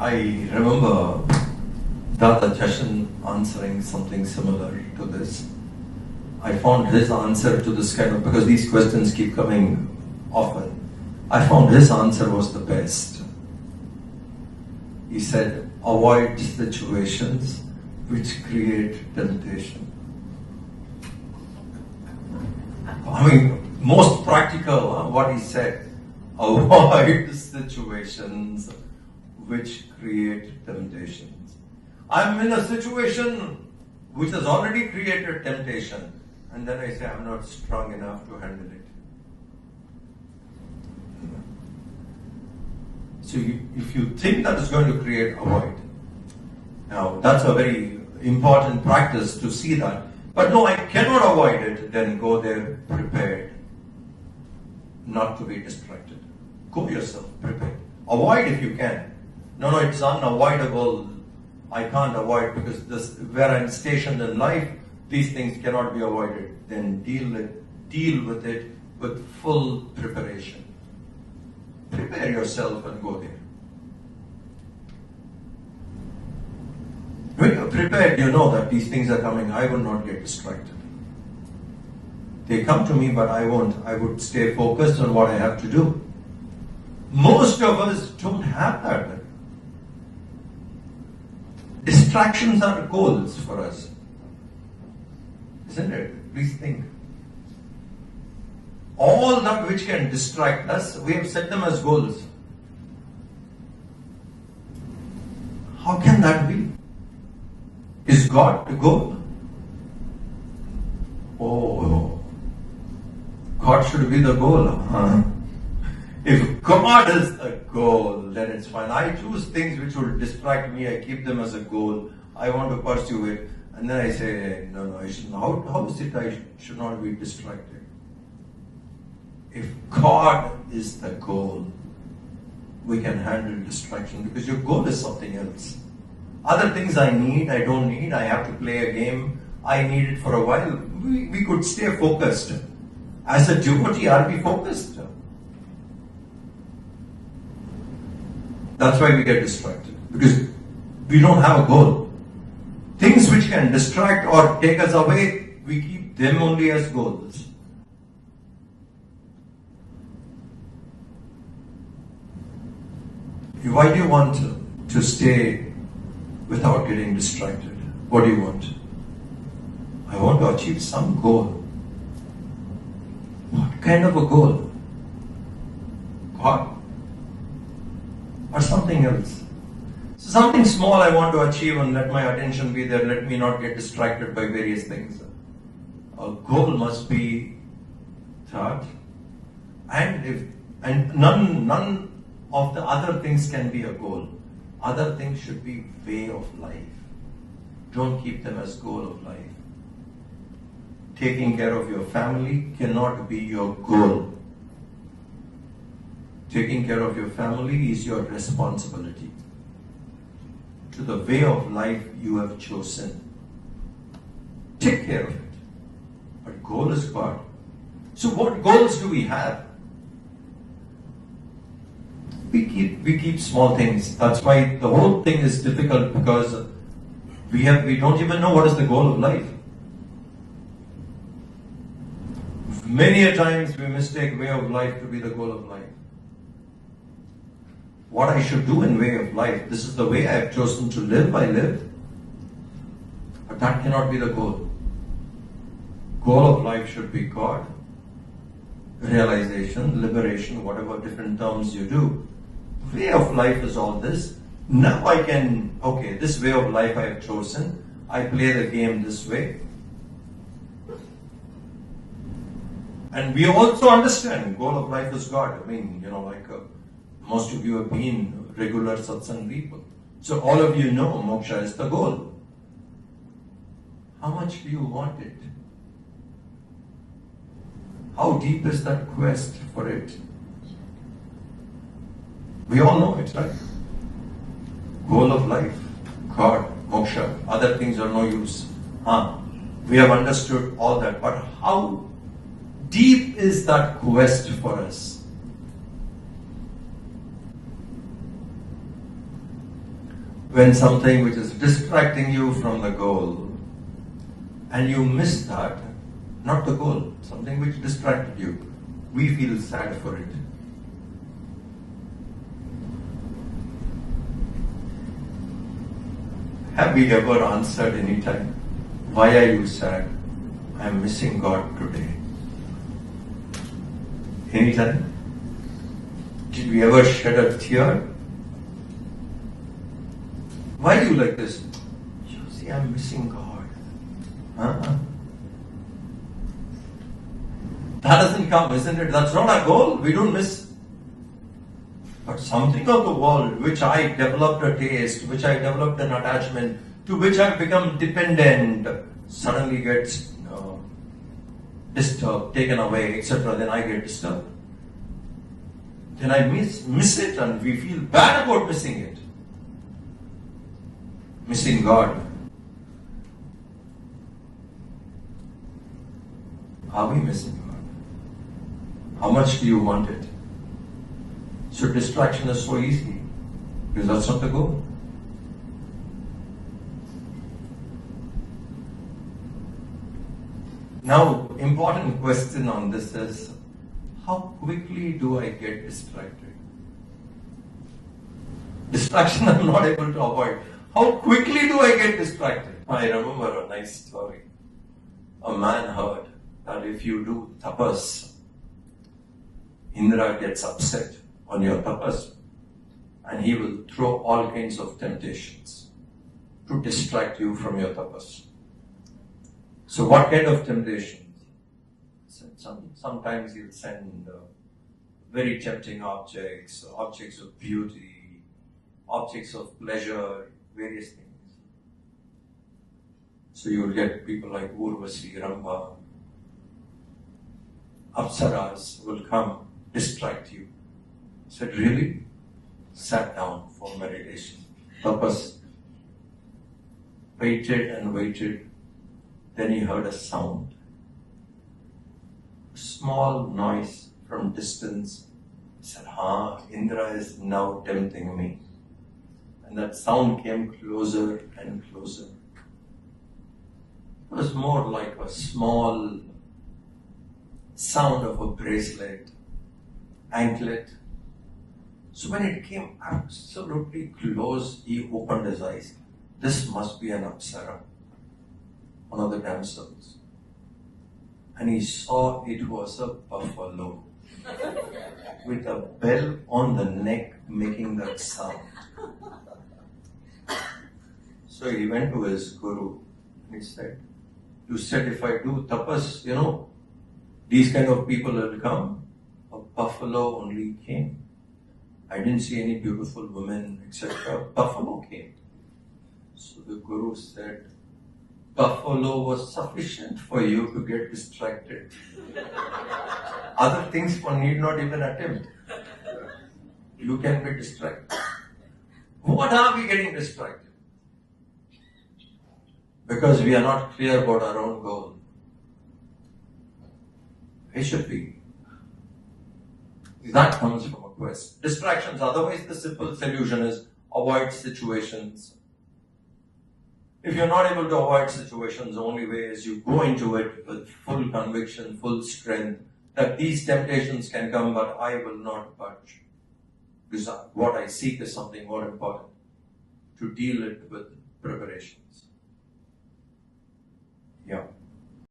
I remember Dada Jashan answering something similar to this. I found his answer to this kind of, because these questions keep coming often, I found his answer was the best. He said, avoid situations which create temptation. I mean, most practical, what he said, avoid situations which create temptations. I'm in a situation which has already created temptation, and then I say I'm not strong enough to handle it. So if you think that is going to create, avoid. Now that's a very important practice to see that. But no, I cannot avoid it, then go there prepared, not to be distracted. Go yourself prepared. Avoid if you can. No, it's unavoidable. I can't avoid because this, where I'm stationed in life, these things cannot be avoided. Then deal with it with full preparation. Prepare yourself and go there. When you're prepared, you know that these things are coming. I will not get distracted. They come to me, but I won't. I would stay focused on what I have to do. Most of us don't have that. Distractions are goals for us. Isn't it? Please think. All that which can distract us, we have set them as goals. How can that be? Is God the goal? Oh, God should be the goal. Huh? If God is the goal, then it's fine. I choose things which will distract me. I keep them as a goal. I want to pursue it. And then I say, no, I shouldn't. How is it I should not be distracted? If God is the goal, we can handle distraction because your goal is something else. Other things I need, I don't need. I have to play a game. I need it for a while. We could stay focused. As a devotee, are we focused? That's why we get distracted. Because we don't have a goal. Things which can distract or take us away, we keep them only as goals. Why do you want to stay without getting distracted? What do you want? I want to achieve some goal. What kind of a goal? God? Or something else? So something small I want to achieve and let my attention be there. Let me not get distracted by various things. A goal must be thought, and none of the other things can be a goal. Other things should be way of life. Don't keep them as goal of life. Taking care of your family cannot be your goal. Taking care of your family is your responsibility to the way of life you have chosen. Take care of it. But goal is God. So what goals do we have? We keep small things. That's why the whole thing is difficult because we don't even know what is the goal of life. Many a times we mistake way of life to be the goal of life. What I should do in way of life, this is the way I have chosen to live, I live. But that cannot be the goal. Goal of life should be God. Realization, liberation, whatever different terms you do. Way of life is all this. Now I can, okay, this way of life I have chosen. I play the game this way. And we also understand goal of life is God. I mean, most of you have been regular satsang people. So all of you know moksha is the goal. How much do you want it? How deep is that quest for it? We all know it, right? Goal of life, God, moksha, other things are no use. We have understood all that, but how deep is that quest for us? when something which is distracting you from the goal, and you miss that, not the goal, something which distracted you, we feel sad for it. Have we ever answered any time, why are you sad? I am missing God today. Any time? Did we ever shed a tear? Why are you like this? You see, I'm missing God. Huh? That doesn't come, isn't it? That's not our goal. We don't miss. But something of the world which I developed a taste, which I developed an attachment, to which I've become dependent, suddenly gets disturbed, taken away, etc. Then I get disturbed. Then I miss it, and we feel bad about missing it. Missing God. Are we missing God? How much do you want it? So distraction is so easy, because that's not the goal. Now, important question on this is, how quickly do I get distracted? Distraction I'm not able to avoid. How quickly do I get distracted? I remember a nice story. A man heard that if you do tapas, Indra gets upset on your tapas, and he will throw all kinds of temptations to distract you from your tapas. So what kind of temptations? Sometimes he'll send very tempting objects, objects of beauty, objects of pleasure, various things. So you'll get people like Urvasi, Rambha, Apsaras will come, distract you. Said, really? Sat down for meditation. Tapas. Waited and waited. Then he heard a sound. A small noise from distance. He said, Indra is now tempting me. And that sound came closer and closer. It was more like a small sound of a bracelet, anklet. So when it came absolutely close, he opened his eyes. This must be an Apsara, one of the damsels. And he saw it was a buffalo with a bell on the neck making that sound. So he went to his guru and he said, you said if I do tapas, these kind of people will come. A buffalo only came. I didn't see any beautiful women, etc. Buffalo came. So the guru said, buffalo was sufficient for you to get distracted. Other things one need not even attempt. You can be distracted. What are we getting distracted? Because we are not clear about our own goal. We should be. That comes from a quest. Distractions, otherwise the simple solution is avoid situations. If you're not able to avoid situations, the only way is you go into it with full conviction, full strength, that these temptations can come, but I will not budge. Because what I seek is something more important, to deal it with preparations.